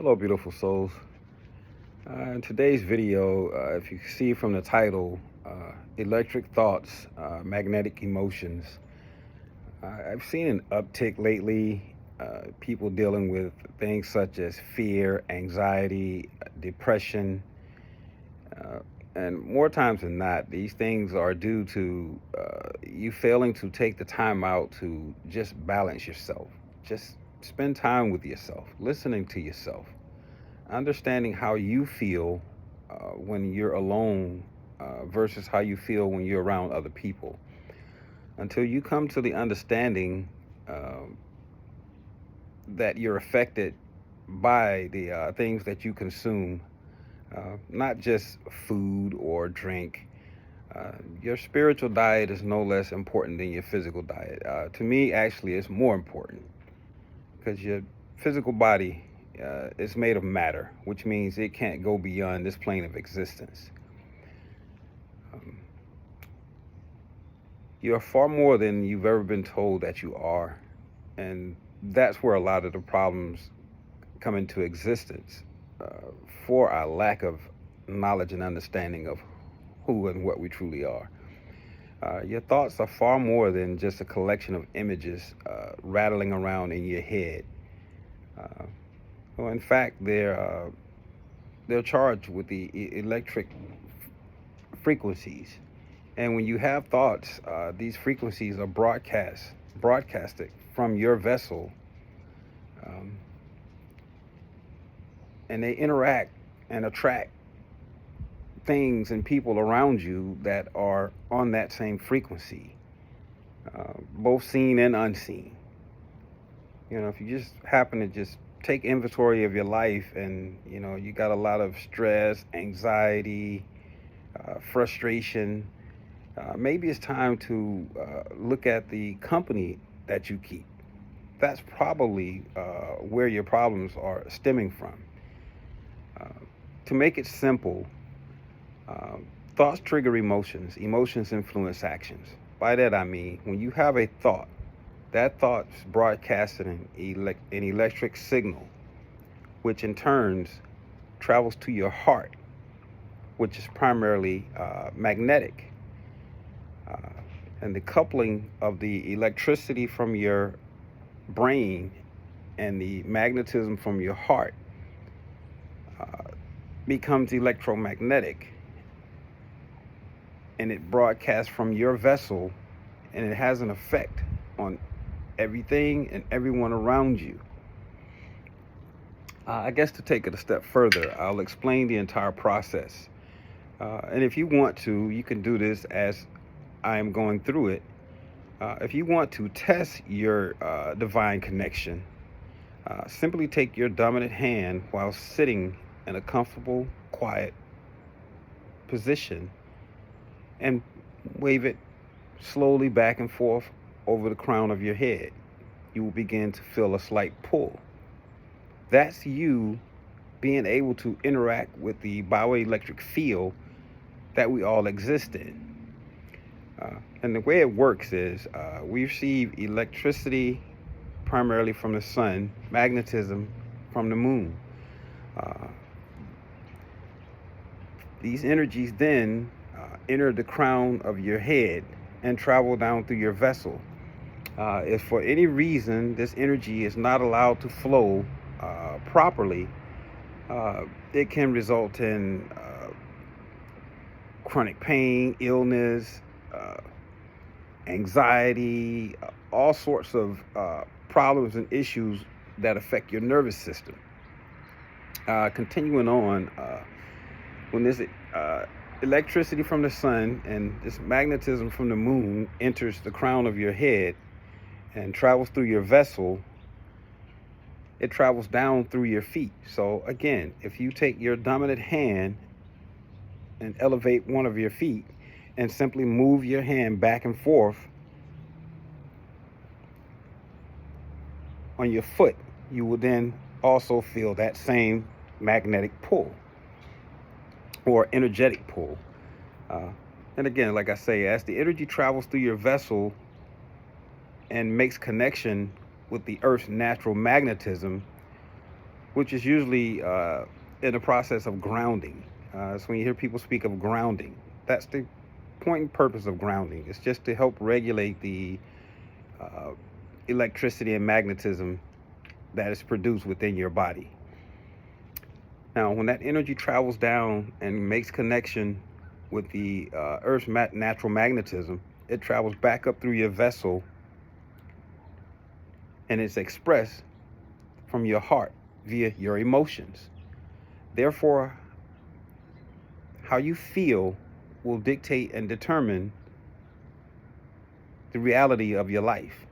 Hello, beautiful souls. In today's video, if you see from the title, Electric Thoughts, Magnetic Emotions, I've seen an uptick lately. People dealing with things such as fear, anxiety, depression, uh, and more times than not, these things are due to you failing to take the time out to just balance yourself. Just spend time with yourself, listening to yourself, understanding how you feel when you're alone versus how you feel when you're around other people. Until you come to the understanding uh, that you're affected by the things that you consume, not just food or drink. Your spiritual diet is no less important than your physical diet. To me, actually, it's more important because your physical body is made of matter, which means it can't go beyond this plane of existence. Um, you're far more than you've ever been told that you are, and that's where a lot of the problems come into existence for our lack of knowledge and understanding of who and what we truly are. Your thoughts are far more than just a collection of images rattling around in your head. Uh, well, in fact, they're charged with the electric frequencies. And when you have thoughts, these frequencies are broadcasted from your vessel, um, and they interact and attract things and people around you that are on that same frequency, both seen and unseen. If you just happen to just take inventory of your life, and you got a lot of stress, anxiety, frustration. Maybe it's time to look at the company that you keep. That's probably where your problems are stemming from. Uh, to make it simple, uh, thoughts trigger emotions, emotions influence actions. By that I mean, when you have a thought, that thought's broadcasted an electric signal, which in turn travels to your heart, which is primarily magnetic. Uh, and the coupling of the electricity from your brain and the magnetism from your heart uh, becomes electromagnetic, and it broadcasts from your vessel, and it has an effect on everything and everyone around you. I guess to take it a step further, I'll explain the entire process. And if you want to, you can do this as I am going through it. If you want to test your divine connection, simply take your dominant hand while sitting in a comfortable, quiet position and wave it slowly back and forth over the crown of your head. You will begin to feel a slight pull. That's you being able to interact with the bioelectric field that we all exist in. And the way it works is we receive electricity primarily from the sun, magnetism from the moon. Uh, these energies then enter the crown of your head and travel down through your vessel. If for any reason this energy is not allowed to flow properly, it can result in chronic pain, illness, anxiety, all sorts of problems and issues that affect your nervous system. Continuing on, when this electricity from the sun and this magnetism from the moon enters the crown of your head and travels through your vessel, it travels down through your feet. So again, if you take your dominant hand and elevate one of your feet and simply move your hand back and forth on your foot, you will then also feel that same magnetic pull or energetic pull. And again, like I say, as the energy travels through your vessel and makes connection with the Earth's natural magnetism, which is usually in the process of grounding. So when you hear people speak of grounding, that's the point and purpose of grounding. It's just to help regulate the uh, electricity and magnetism that is produced within your body. Now, when that energy travels down and makes connection with the Earth's natural magnetism, it travels back up through your vessel and it's expressed from your heart via your emotions. Therefore, how you feel will dictate and determine the reality of your life.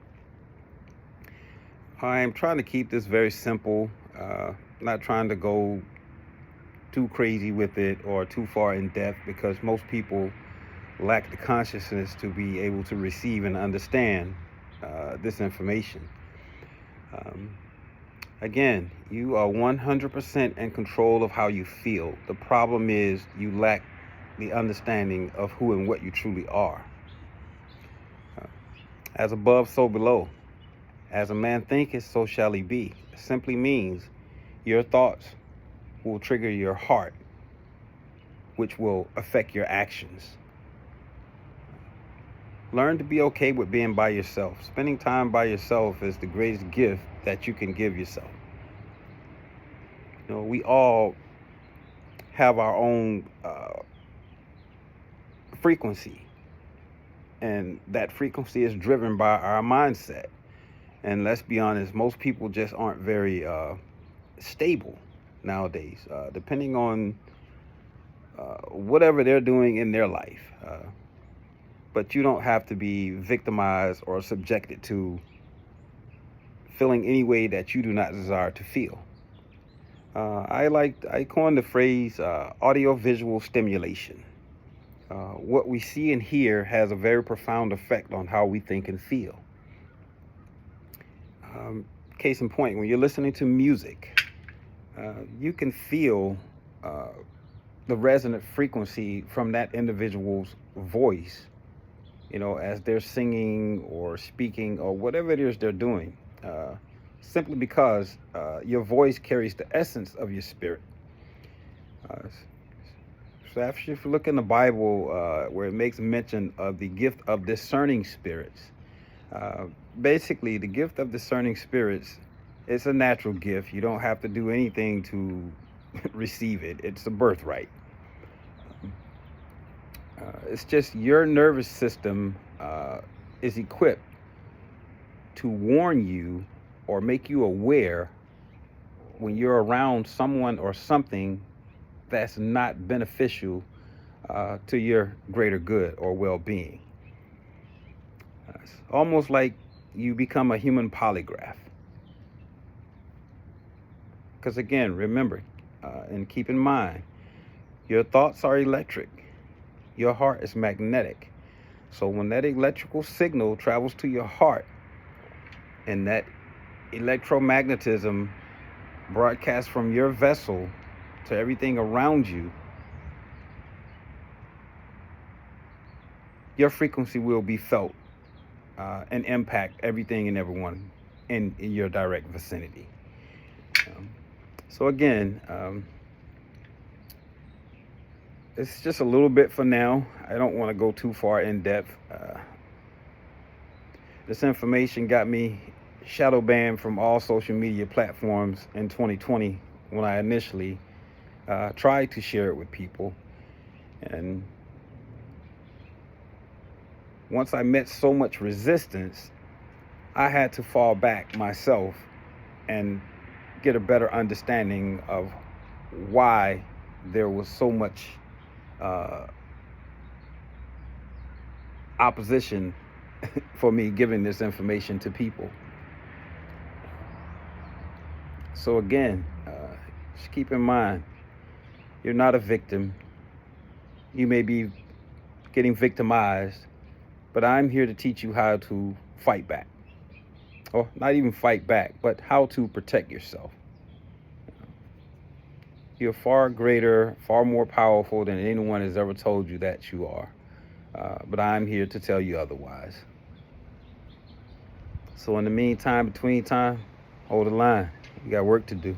I'm trying to keep this very simple, not trying to go too crazy with it or too far in depth, because most people lack the consciousness to be able to receive and understand this information. Again, you are 100% in control of how you feel. The problem is you lack the understanding of who and what you truly are. As above, so below. As a man thinketh, so shall he be. It simply means your thoughts will trigger your heart, which will affect your actions. Learn to be okay with being by yourself. Spending time by yourself is the greatest gift that you can give yourself. You know, we all have our own frequency, and that frequency is driven by our mindset. And let's be honest, most people just aren't very stable nowadays, depending on whatever they're doing in their life. But you don't have to be victimized or subjected to feeling any way that you do not desire to feel. I coined the phrase audio-visual stimulation. What we see and hear has a very profound effect on how we think and feel. Case in point, when you're listening to music, you can feel the resonant frequency from that individual's voice, you know, as they're singing or speaking or whatever it is they're doing, simply because your voice carries the essence of your spirit. So if you look in the Bible, where it makes mention of the gift of discerning spirits, basically the gift of discerning spirits, it's a natural gift. You don't have to do anything to receive it. It's a birthright. It's just your nervous system is equipped to warn you or make you aware when you're around someone or something that's not beneficial to your greater good or well-being. It's almost like you become a human polygraph. Because again, remember and keep in mind, your thoughts are electric. Your heart is magnetic. So when that electrical signal travels to your heart and that electromagnetism broadcasts from your vessel to everything around you, your frequency will be felt and impact everything and everyone in your direct vicinity. So again, it's just a little bit for now. I don't want to go too far in depth. This information got me shadow banned from all social media platforms in 2020 when I initially tried to share it with people. And once I met so much resistance, I had to fall back myself and get a better understanding of why there was so much opposition for me giving this information to people. So again, just keep in mind, you're not a victim. You may be getting victimized, but I'm here to teach you how to fight back. Or not even fight back, but how to protect yourself. You're far greater, far more powerful than anyone has ever told you that you are. But I'm here to tell you otherwise. So in the meantime, between time, hold the line. You got work to do.